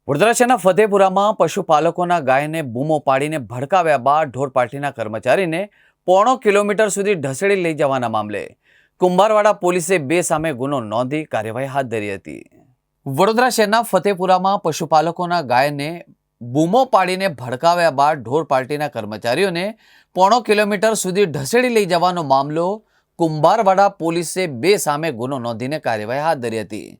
વડોદરા શહેરના ફતેપુરામાં પશુપાલકોના ગાયને બૂમો પાડીને ભડકાવ્યા બાદ ઢોર પાર્ટીના કર્મચારીને પોણો કિલોમીટર સુધી ઢસેડી લઈ જવાના મામલે કુંભારવાડા પોલીસે બે સામે ગુનો નોંધી કાર્યવાહી હાથ ધરી હતી। વડોદરા શહેરના ફતેપુરામાં પશુપાલકોના ગાયને બૂમો પાડીને ભડકાવ્યા બાદ ઢોર પાર્ટીના કર્મચારીઓને પોણો કિલોમીટર સુધી ઢસેડી લઈ જવાનો મામલો કુંભારવાડા પોલીસે બે સામે ગુનો નોંધીને કાર્યવાહી હાથ ધરી હતી।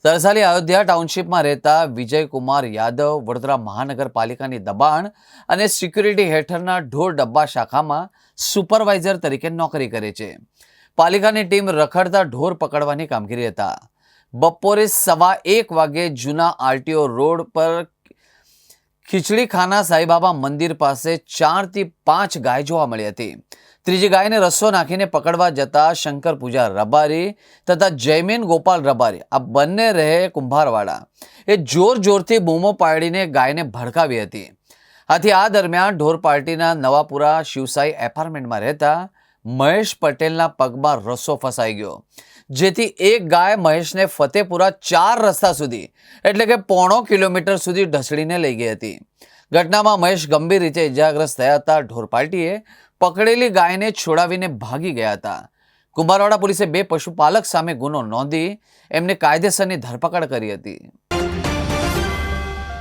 તરસાલી અયોધ્યા ટાઉનશીપમાં રહેતા વિજયકુમાર યાદવ વડોદરા મહાનગરપાલિકાની દબાણ અને સિક્યુરિટી હેઠળના ઢોર ડબ્બા શાખામાં સુપરવાઇઝર તરીકે નોકરી કરે છે। પાલિકાની ટીમ રખડતા ઢોર પકડવાની કામગીરી હતા। બપોરે 1:15 વાગે જૂના આરટીઓ રોડ પર ખીચડીખાના સાંઈબાબા મંદિર પાસે 4 થી 5 ગાય જોવા મળી હતી। ત્રીજી ગાયને રસ્સો નાખીને પકડવા જતા શંકર પૂજા રબારી તથા જયમીન ગોપાલ રબારી આ બંને રહે કુંભારવાડા એ જોરથી બૂમો પાડીને ગાયને ભડકાવી હતી। આથી આ દરમિયાન ઢોર પાર્ટીના નવાપુરા શિવસાઈ એપાર્ટમેન્ટમાં રહેતા મહેશ પટેલના પગમાં રસ્સો ફસાઈ ગયો, જેથી એક ગાય મહેશને ફતેપુરા 4 રસ્તા સુધી એટલે કે પોણો કિલોમીટર સુધી ઢસડીને લઈ ગઈ હતી। ઘટનામાં મહેશ ગંભીર રીતે ઇજાગ્રસ્ત થયા હતા। ઢોર પાર્ટીએ પકડેલી ગાયને છોડાવીને ભાગી ગયા હતા। કુંભારવાડા પોલીસે બે પશુપાલક સામે ગુનો નોંધી એમને કાયદેસરની ધરપકડ કરી હતી।